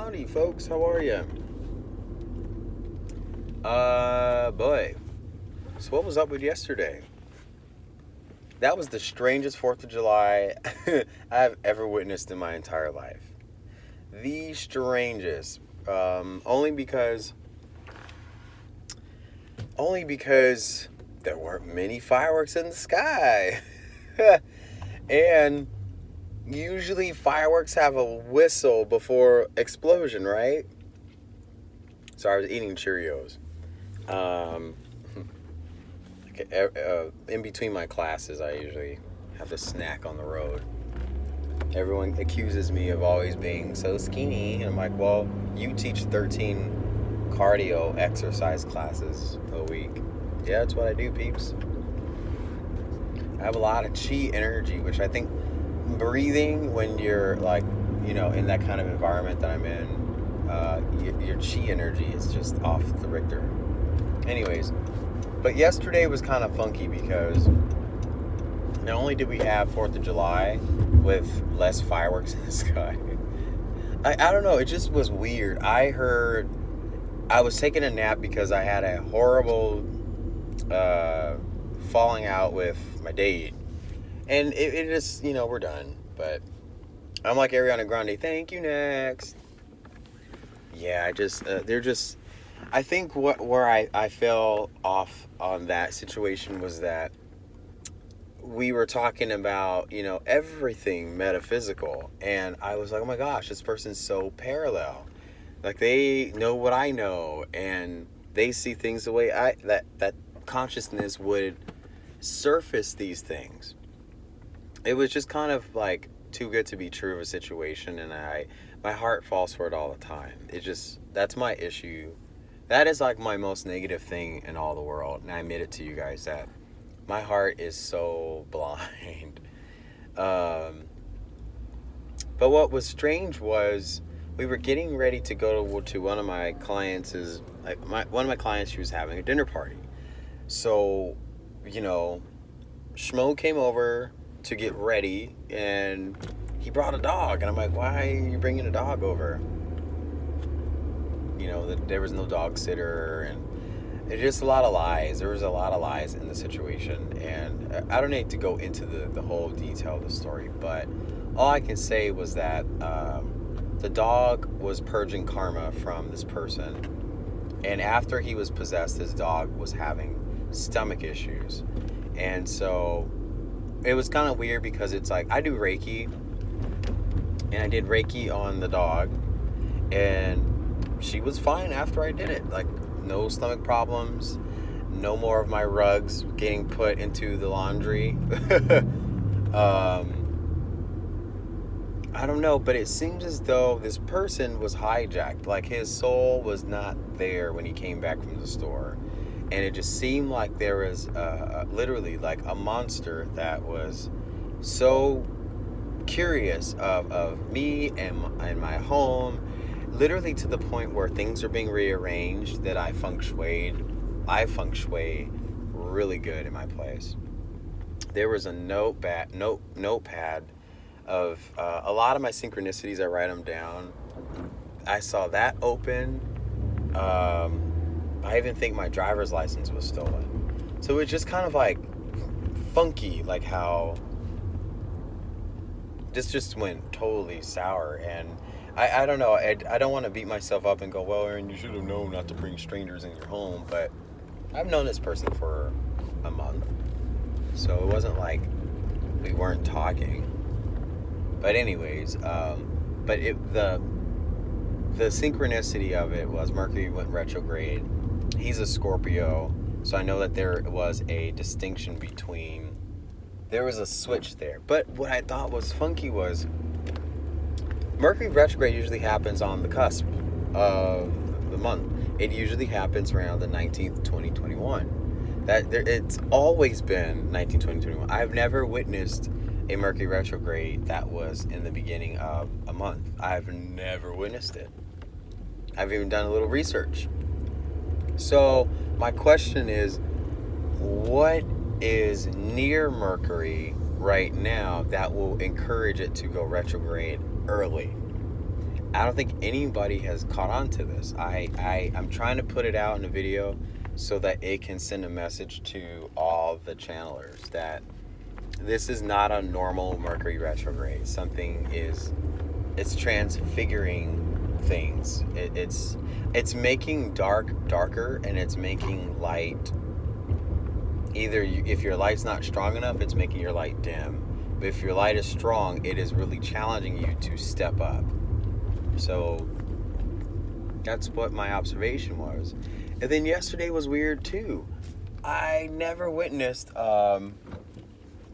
Howdy, folks. How are you? Boy. So what was up with yesterday? That was the strangest 4th of July I've ever witnessed in my entire life. The strangest. Only because there weren't many fireworks in the sky. And usually fireworks have a whistle before explosion, right? So I was eating Cheerios. Um, in between my classes, I usually have a snack on the road. Everyone accuses me of always being so skinny. And I'm like, well, you teach 13 cardio exercise classes a week. Yeah, that's what I do, peeps. I have a lot of chi energy, which I think breathing when you're like, in that kind of environment that I'm in, your chi energy is just off the Richter. Anyways, but yesterday was kind of funky because not only did we have 4th of July with less fireworks in the sky, I don't know, it just was weird. I was taking a nap because I had a horrible falling out with my date. And it just, we're done. But I'm like Ariana Grande, thank you, next. Yeah, I think where I fell off on that situation was that we were talking about, everything metaphysical. And I was like, oh my gosh, this person's so parallel. Like, they know what I know, and they see things the way that consciousness would surface these things. It was just kind of like too good to be true of a situation, and my heart falls for it all the time. That's my issue. That is like my most negative thing in all the world, and I admit it to you guys that my heart is so blind. But what was strange was we were getting ready to go to one of my clients' one of my clients, she was having a dinner party. So, Schmo came over to get ready, and he brought a dog, and I'm like, why are you bringing a dog over? There was no dog sitter, and it's just a lot of lies. There was a lot of lies in the situation, and I don't need to go into the whole detail of the story, but all I can say was that the dog was purging karma from this person, and after he was possessed, his dog was having stomach issues. And so it was kind of weird because it's like, I do Reiki, and I did Reiki on the dog, and she was fine after I did it. Like, no stomach problems, no more of my rugs getting put into the laundry. I don't know, but it seems as though this person was hijacked. Like, his soul was not there when he came back from the store. And it just seemed like there was literally like a monster that was so curious of me and my home, literally to the point where things are being rearranged that I feng shui really good in my place. There was a notepad of a lot of my synchronicities. I write them down. I saw that open. I even think my driver's license was stolen. So it's just kind of like funky, like how this just went totally sour. And I don't know. I don't want to beat myself up and go, well, Aaron, you should have known not to bring strangers in your home. But I've known this person for a month, so it wasn't like we weren't talking. But anyways, the synchronicity of it was Mercury went retrograde. He's a Scorpio, so I know that there was a distinction between, there was a switch there. But what I thought was funky was Mercury retrograde usually happens on the cusp of the month. It usually happens around the 19th, 2021. It's always been 19, 2021. I've never witnessed a Mercury retrograde that was in the beginning of a month. I've never witnessed it. I've even done a little research. So my question is, what is near Mercury right now that will encourage it to go retrograde early? I don't think anybody has caught on to this. I'm trying to put it out in a video so that it can send a message to all the channelers that this is not a normal Mercury retrograde. It's transfiguring things. It's making darker, and it's making light. Either if your light's not strong enough, it's making your light dim. But if your light is strong, it is really challenging you to step up. So that's what my observation was. And then yesterday was weird too. I never witnessed a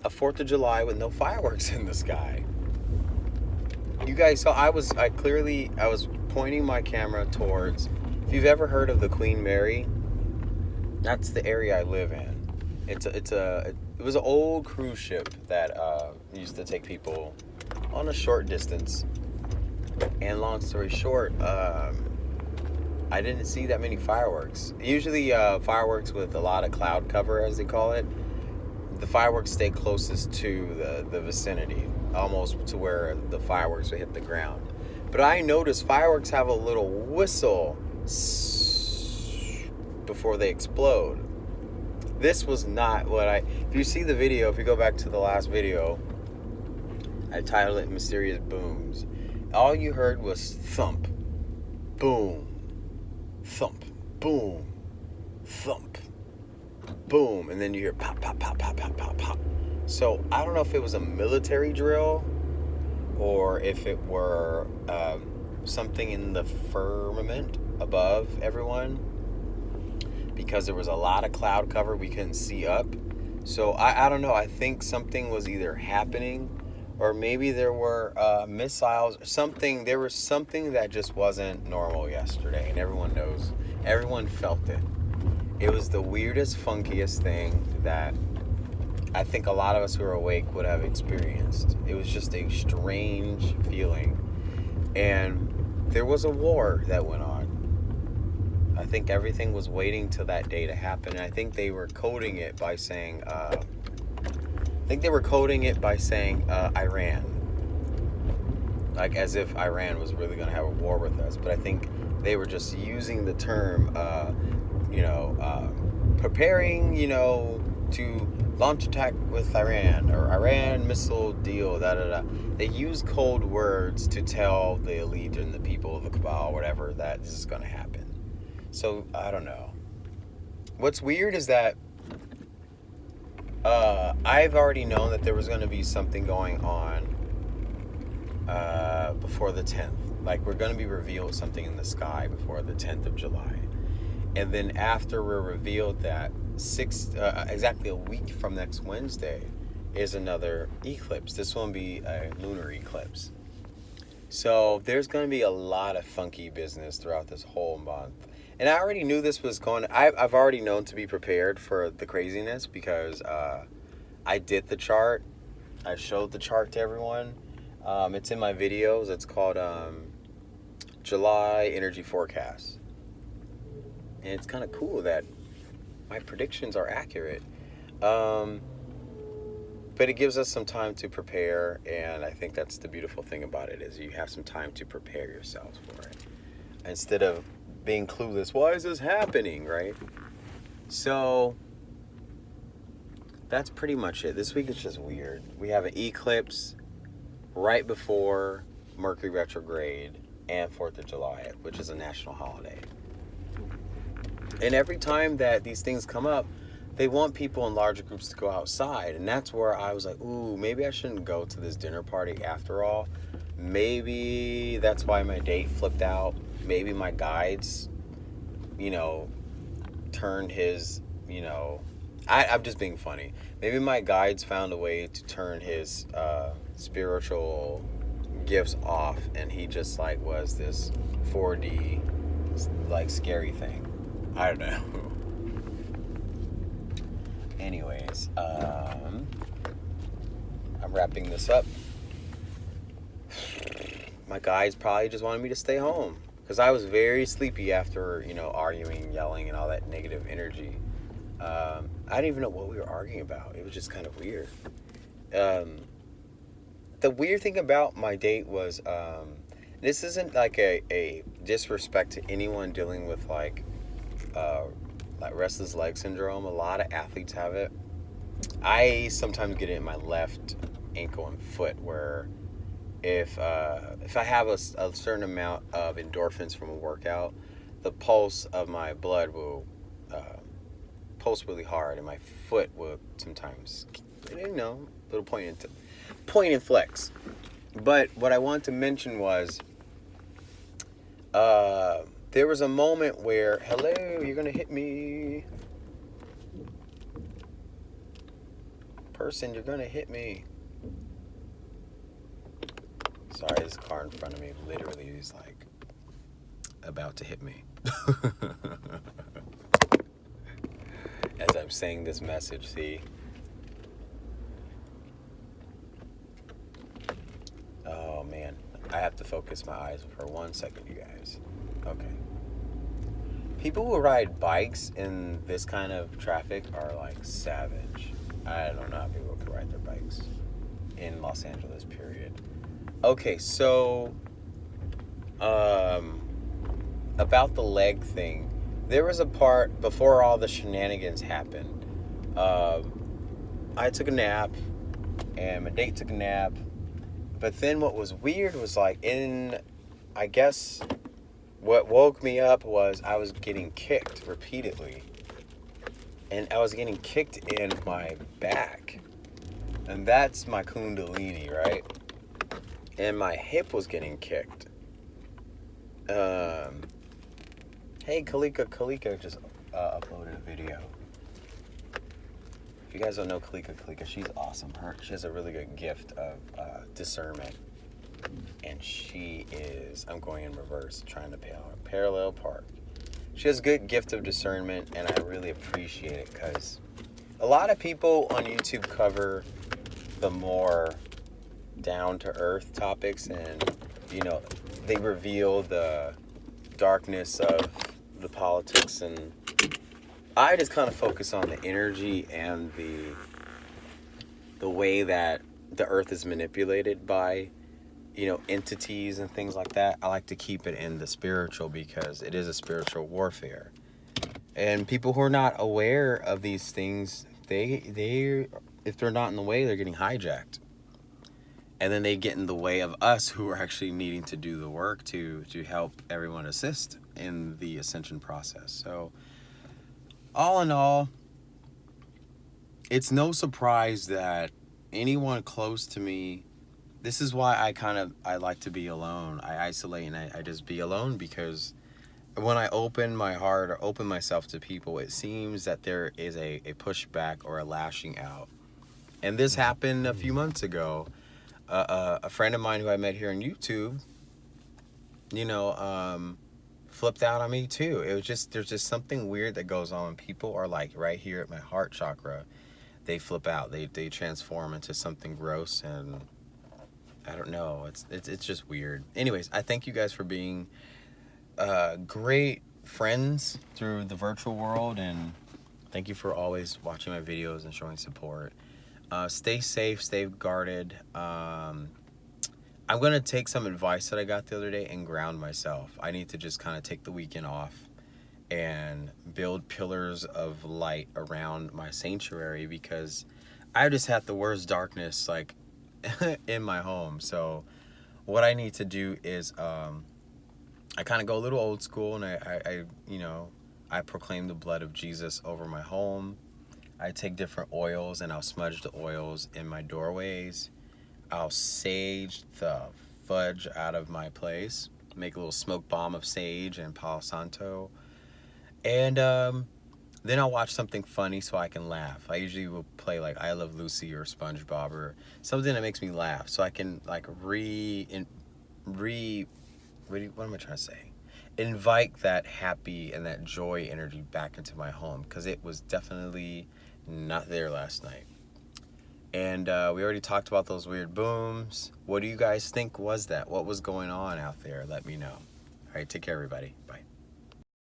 4th of July with no fireworks in the sky. You guys saw I was pointing my camera towards, if you've ever heard of the Queen Mary, that's the area I live in. It was an old cruise ship that used to take people on a short distance. And long story short, I didn't see that many fireworks. Usually fireworks with a lot of cloud cover, as they call it, the fireworks stay closest to the vicinity, almost to where the fireworks would hit the ground. But I noticed fireworks have a little whistle before they explode. This was not what if you see the video, if you go back to the last video, I titled it Mysterious Booms. All you heard was thump, boom, thump, boom, thump, boom, and then you hear pop, pop, pop, pop, pop, pop, pop. So I don't know if it was a military drill or if it were something in the firmament above everyone, because there was a lot of cloud cover, we couldn't see up. So I don't know, I think something was either happening, or maybe there were missiles or something. There was something that just wasn't normal yesterday, and everyone felt it. It was the weirdest, funkiest thing that I think a lot of us who are awake would have experienced. It was just a strange feeling. And there was a war that went on. I think everything was waiting till that day to happen. And I think they were coding it by saying, Iran. Like as if Iran was really going to have a war with us. But I think they were just using the term, preparing, to launch attack with Iran, or Iran missile deal, They use cold words to tell the elite and the people of the cabal, whatever, that this is going to happen. So, I don't know. What's weird is that I've already known that there was going to be something going on before the 10th. Like, we're going to be revealed something in the sky before the 10th of July. And then after we're revealed that, exactly a week from next Wednesday is another eclipse. This one will be a lunar eclipse. So there's going to be a lot of funky business throughout this whole month. And I already knew this was going. I've already known to be prepared for the craziness, because I did the chart. I showed the chart to everyone. It's in my videos. It's called July Energy Forecast. And it's kind of cool that my predictions are accurate. But it gives us some time to prepare, and I think that's the beautiful thing about it, is you have some time to prepare yourselves for it. Instead of being clueless, why is this happening, right? So that's pretty much it. This week is just weird. We have an eclipse right before Mercury retrograde and 4th of July, which is a national holiday. And every time that these things come up, they want people in larger groups to go outside. And that's where I was like, ooh, maybe I shouldn't go to this dinner party after all. Maybe that's why my date flipped out. Maybe my guides, turned his, I'm just being funny. Maybe my guides found a way to turn his spiritual gifts off, and he just was this 4D scary thing. I don't know. Anyways, I'm wrapping this up. My guides probably just wanted me to stay home, because I was very sleepy after, arguing, yelling, and all that negative energy. I didn't even know what we were arguing about. It was just kind of weird. The weird thing about my date was, this isn't like a disrespect to anyone dealing with restless leg syndrome. A lot of athletes have it. I sometimes get it in my left ankle and foot, where if I have a certain amount of endorphins from a workout, the pulse of my blood will pulse really hard, and my foot will sometimes, little point and flex. But what I want to mention was, there was a moment where, hello, you're gonna hit me. Person, you're gonna hit me. Sorry, this car in front of me literally is like about to hit me. As I'm saying this message, see? Oh man, I have to focus my eyes for 1 second, you guys. Okay. People who ride bikes in this kind of traffic are like savage. I don't know how people can ride their bikes in Los Angeles, period. Okay, so about the leg thing, there was a part before all the shenanigans happened. I took a nap, and my date took a nap, but then what was weird was I guess what woke me up was I was getting kicked repeatedly, and I was getting kicked in my back, and that's my kundalini, right? And my hip was getting kicked. Hey, Kalika just uploaded a video. If you guys don't know Kalika, she's awesome. She has a really good gift of discernment. And she is, I'm going in reverse, trying to parallel park. She has a good gift of discernment, and I really appreciate it, because a lot of people on YouTube cover the more down-to-earth topics, and, they reveal the darkness of the politics, and I just kind of focus on the energy and the way that the earth is manipulated by, entities and things like that. I like to keep it in the spiritual, because it is a spiritual warfare. And people who are not aware of these things, they if they're not in the way, they're getting hijacked. And then they get in the way of us who are actually needing to do the work to help everyone assist in the ascension process. So all in all, it's no surprise that anyone close to me, this is why I like to be alone. I isolate, and I just be alone, because when I open my heart or open myself to people, it seems that there is a pushback or a lashing out. And this happened a few months ago. A friend of mine who I met here on YouTube, flipped out on me too. It was just, there's just something weird that goes on when people are like right here at my heart chakra. They flip out. They transform into something gross, and I don't know. It's just weird. Anyways, I thank you guys for being great friends through the virtual world, and thank you for always watching my videos and showing support. Stay safe, stay guarded. I'm going to take some advice that I got the other day and ground myself. I need to just kind of take the weekend off and build pillars of light around my sanctuary, because I just had the worst darkness in my home. So what I need to do is I kind of go a little old school, and I proclaim the blood of Jesus over my home. I take different oils, and I'll smudge the oils in my doorways. I'll sage the fudge out of my place, make a little smoke bomb of sage and Palo Santo. And then I'll watch something funny so I can laugh. I usually will play I Love Lucy or SpongeBob, or something that makes me laugh, so I can what am I trying to say? Invite that happy and that joy energy back into my home, because it was definitely not there last night. And we already talked about those weird booms. What do you guys think was that? What was going on out there? Let me know. All right, take care, everybody.